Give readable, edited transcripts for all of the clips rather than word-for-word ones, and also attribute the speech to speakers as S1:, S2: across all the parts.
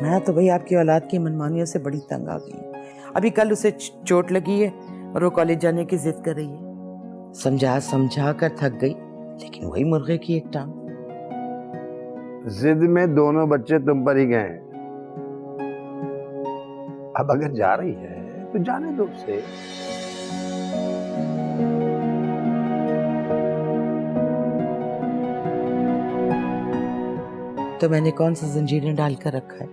S1: मैं तो भाई आपकी औलाद की मनमानियों से बड़ी तंग आ गई हूँ। अभी कल उसे चोट लगी है और वो कॉलेज जाने की जिद कर रही है। समझा समझा कर थक गई, लेकिन वही मुर्गे की एक टांग।
S2: जिद में दोनों बच्चे तुम पर ही गए हैं। अब अगर जा रही है तो जाने दो उसे।
S1: तो मैंने कौन सी जंजीरें डालकर रखा है?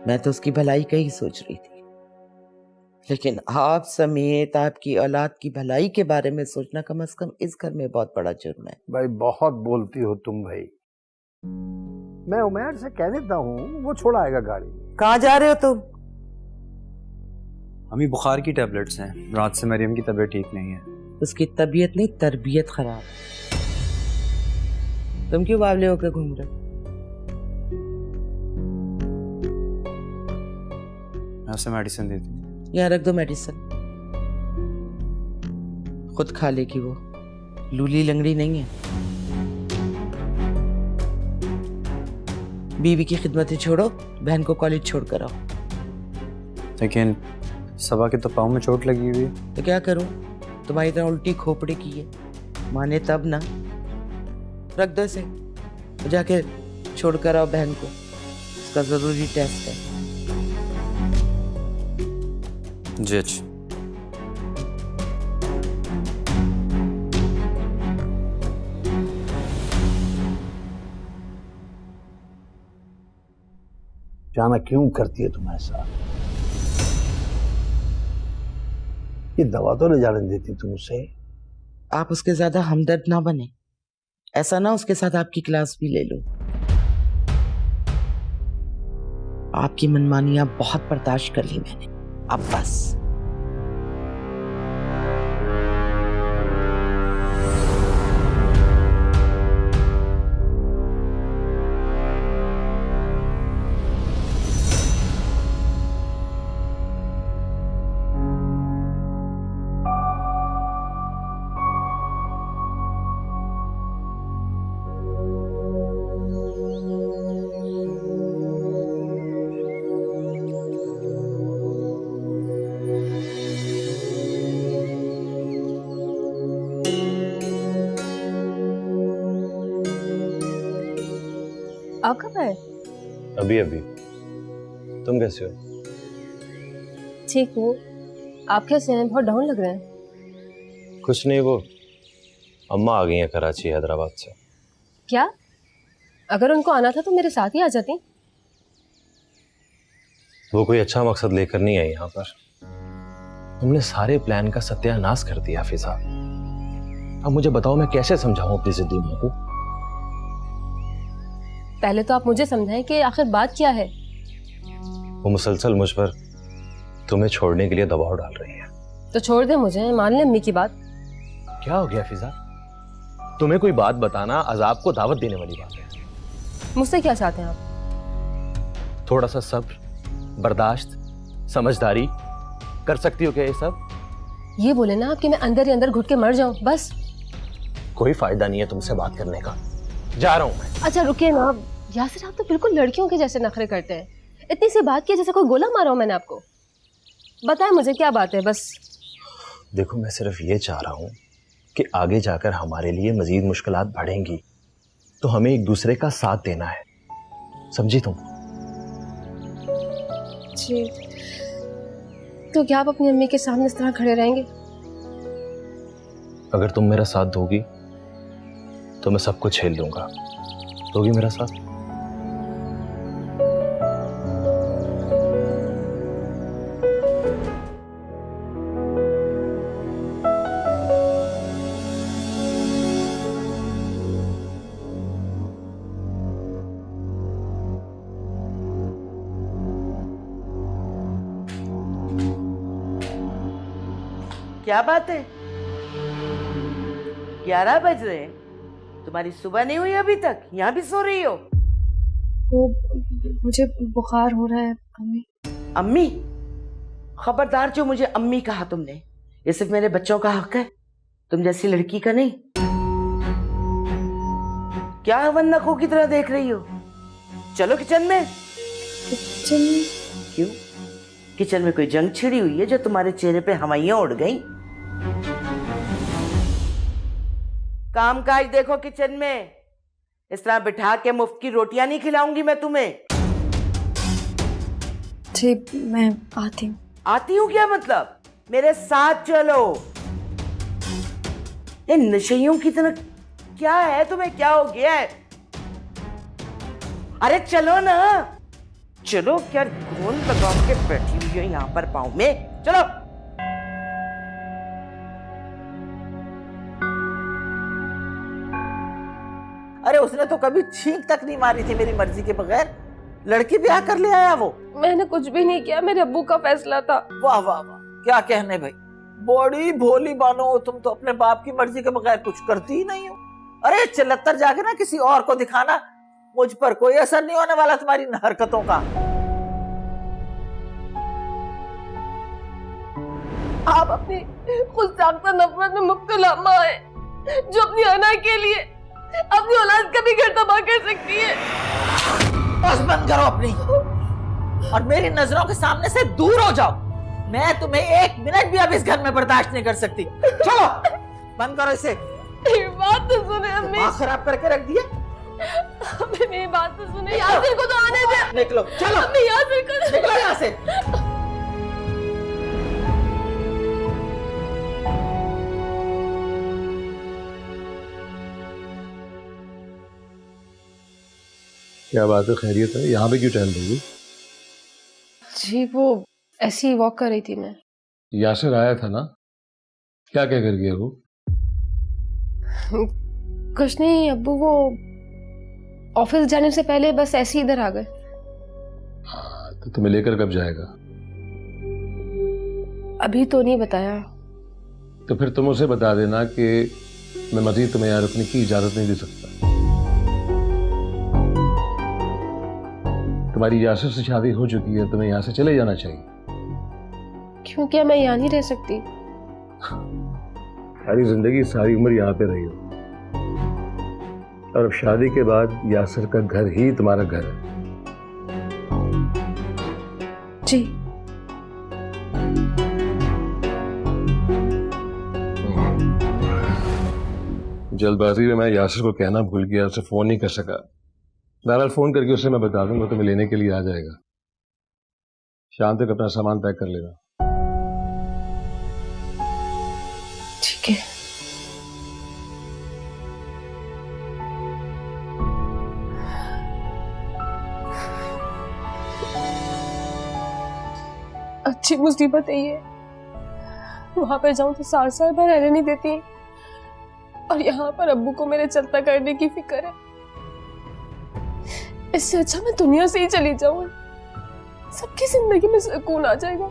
S1: मैं तो उसकी भलाई का ही सोच रही थी, लेकिन आप समेत आपकी औलाद की भलाई के बारे में सोचना कम से कम इस घर में बहुत बड़ा जुर्म है।
S2: भाई बहुत बोलती हो तुम भाई। मैं उमैर से कह देता हूँ, वो छोड़ आएगा गाड़ी।
S1: कहाँ जा रहे हो तुम?
S3: अम्मी बुखार की टैबलेट्स हैं, रात से मरियम की तबीयत ठीक नहीं है।
S1: उसकी तबीयत नहीं, तरबियत खराब। तुम क्यों बावले होकर घूम रहे हो?
S3: मैं उसे मेडिसिन देती हूँ।
S1: यहाँ रख दो मेडिसिन, खुद खा लेगी वो, लूली लंगड़ी नहीं है। बीवी की खिदमतें छोड़ो, बहन को कॉलेज छोड़ कर आओ।
S3: लेकिन सबा के तो पाँव में चोट लगी हुई है।
S1: तो क्या करूं, तुम्हारी तरह उल्टी खोपड़ी की है, माने तब ना। रख दो इसे, जाके छोड़ कर आओ बहन को, उसका जरूरी टेस्ट है।
S3: जी अच्छा।
S2: जाना क्यों करती है तुम ऐसा? ये दवा तो ले जाने देती तुम उसे।
S1: आप उसके ज्यादा हमदर्द ना बने, ऐसा ना उसके साथ आपकी क्लास भी ले लो। आपकी मनमानियां बहुत बर्दाश्त कर ली मैंने, अब बस।
S4: आप कब आए?
S5: अभी अभी। तुम कैसे हो?
S4: ठीक हूँ। आप कैसे हैं? बहुत डाउन लग रहे हैं।
S5: कुछ नहीं, वो अम्मा आ गई हैं कराची हैदराबाद से।
S4: क्या? अगर उनको आना था तो मेरे साथ ही आ जाती।
S5: वो कोई अच्छा मकसद लेकर नहीं आई यहाँ पर। तुमने सारे प्लान का सत्यानाश कर दिया फिजा। अब मुझे बताओ, मैं कैसे समझाऊं अपनी जिद्दी माँ को?
S4: पहले तो आप मुझे समझाएं कि आखिर बात क्या है।
S5: वो मुसलसल मुझ पर तुम्हें छोड़ने के लिए दबाव डाल रही है।
S4: तो छोड़ दे मुझे, मान ले अम्मी की बात।
S5: क्या हो गया फिजा? तुम्हें कोई बात बताना अजाब को दावत देने वाली बात है।
S4: मुझसे क्या चाहते हैं आप?
S5: थोड़ा सा सब्र, बर्दाश्त, समझदारी कर सकती हो क्या ये सब?
S4: ये बोले ना आप कि मैं अंदर ही अंदर घुट के मर जाऊं, बस।
S5: कोई फायदा नहीं है तुमसे बात करने का, जा रहा हूं मैं।
S4: अच्छा रुकिए ना, यासिर आप तो बिल्कुल लड़कियों के जैसे नखरे करते हैं। इतनी सी बात की जैसे कोई गोला मारा हो मैंने आपको। बताएं मुझे क्या बात है बस।
S5: देखो, मैं सिर्फ ये चाह रहा हूं कि आगे जाकर हमारे लिए मजीद मुश्किलात बढ़ेंगी, तो हमें एक दूसरे का साथ देना है, समझी तुम?
S4: जी, तो क्या आप अपनी अम्मी के सामने इस तरह खड़े रहेंगे?
S5: अगर तुम मेरा साथ दोगी तो मैं सब कुछ झेल लूंगा। दोगी मेरा साथ?
S1: क्या बात है, 11 बज रहे हैं, तुम्हारी सुबह नहीं हुई अभी तक? यहाँ भी सो रही हो?
S4: वो मुझे बुखार हो रहा है अम्मी।
S1: अम्मी? खबरदार जो मुझे अम्मी कहा तुमने, ये सिर्फ मेरे बच्चों का हक है, तुम जैसी लड़की का नहीं। क्या हवन्नकों की तरह देख रही हो? चलो किचन में।
S6: किचन
S1: क्यों? किचन में कोई जंग छिड़ी हुई है जो तुम्हारे चेहरे पे हवाइयां उड़ गई? काम काज देखो किचन में। इस तरह बिठा के मुफ्त की रोटियां नहीं खिलाऊंगी मैं तुम्हें।
S6: जी मैं आती हूँ।
S1: आती हूँ क्या मतलब? मेरे साथ चलो। ये नशइयों की तरह क्या है तुम्हें? क्या हो गया है? अरे चलो ना, चलो। क्या घून लगा के बैठी हुई हो यहाँ पर पाँव में? चलो।
S7: अरे उसने तो कभी छींक तक नहीं मारी थी मेरी मर्जी के बगैर। लड़की ब्याह कर ले आया वो।
S4: मैंने कुछ भी नहीं किया, मेरे अब्बू का फैसला था।
S7: वाह वाह वाह, क्या कहने भाई। बड़ी भोली बानो हो तुम तो, अपने बाप की मर्जी के बगैर कुछ करती ही नहीं हो। अरे चलत्तर जाके ना किसी और को दिखाना, मुझ पर कोई असर नहीं होने वाला तुम्हारी इन हरकतों का।
S4: आप अपनी खुद साख्ता नफरत में मुब्तला माँ है, जो अपनी अना के लिए अपनी औलाद का भी घर तबाह कर सकती है।
S7: बस बंद करो अपनी, और मेरी नजरों के सामने से दूर हो जाओ। मैं तुम्हें एक मिनट भी अब इस घर में बर्दाश्त नहीं कर सकती। चलो बंद करो इसे।
S4: बात तो सुने अम्मी।
S7: दिमाग खराब करके रख दिया।
S4: मेरी बात तो सुने। यासिर को तो आने दे।
S7: निकलो, चलो।
S4: अम्मी यासिर को
S7: निकलो यहाँ से।
S8: क्या बात है, खैरियत है? यहाँ पे क्यों टहल रही हो?
S4: जी वो ऐसी ही वॉक कर रही थी मैं।
S8: यासिर आया था ना, क्या कह कर गया वो?
S4: कुछ नहीं अब्बू, वो ऑफिस जाने से पहले बस ऐसे ही इधर आ गए।
S8: हाँ, तो तुम्हें लेकर कब जाएगा?
S4: अभी तो नहीं बताया।
S8: तो फिर तुम उसे बता देना कि मैं मजीद तुम्हें यहाँ रुकने की इजाजत नहीं दे सकता। तुम्हारी यासिर से शादी हो चुकी है, तुम्हें यहाँ से चले जाना चाहिए।
S4: क्यों? क्या मैं यहाँ नहीं रह सकती?
S8: सारी जिंदगी सारी उम्र यहाँ पे रही हो, और अब शादी के बाद यासिर का घर ही तुम्हारा घर है।
S4: जी
S8: जल्दबाजी में मैं यासिर को कहना भूल गया, उसे फोन नहीं कर सका। बहरहाल फोन करके उसे मैं बता दूंगा, तुम्हें लेने के लिए आ जाएगा। शाम तक अपना सामान पैक कर लेना।
S4: ठीक है। अच्छी मुसीबत है ये। वहां पर जाऊं तो साल साल भर रहने नहीं देती, और यहाँ पर अब्बू को मेरे चलता करने की फिक्र है। इससे अच्छा मैं दुनिया से ही चली जाऊं, सबकी जिंदगी में सुकून आ जाएगा।